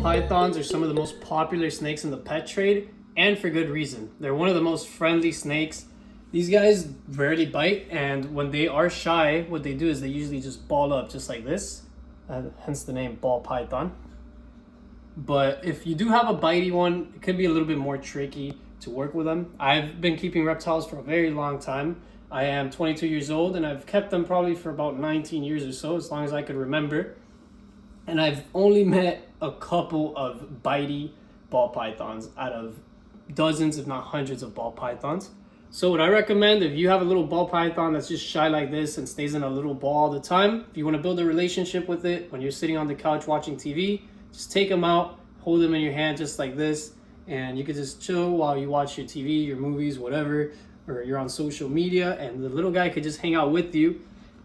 pythons are some of the most popular snakes in the pet trade, and for good reason. They're one of the most friendly snakes. These guys rarely bite, and when they are shy, what they do is they usually just ball up just like this, hence the name ball python. But if you do have a bitey one, it could be a little bit more tricky to work with them. I've been keeping reptiles for a very long time. I am 22 years old, and I've kept them probably for about 19 years or so, as long as I could remember. And I've only met a couple of bitey ball pythons out of dozens, if not hundreds of ball pythons. So what I recommend, if you have a little ball python that's just shy like this and stays in a little ball all the time, if you want to build a relationship with it when you're sitting on the couch watching TV, just take them out, hold them in your hand just like this, and you can just chill while you watch your TV, your movies, whatever, or you're on social media, and the little guy could just hang out with you,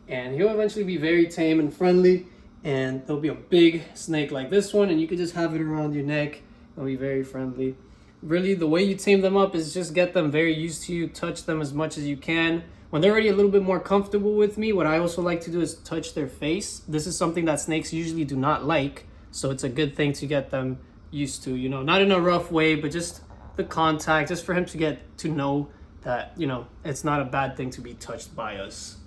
and he'll eventually be very tame and friendly, and there'll be a big snake like this one, and you could just have it around your neck. It'll be very friendly. Really, the way you tame them up is just get them very used to you, touch them as much as you can. When they're already a little bit more comfortable with me, what I also like to do is touch their face. This is something that snakes usually do not like, so it's a good thing to get them used to, you know, not in a rough way, but just the contact, just for him to get to know that, you know, it's not a bad thing to be touched by us.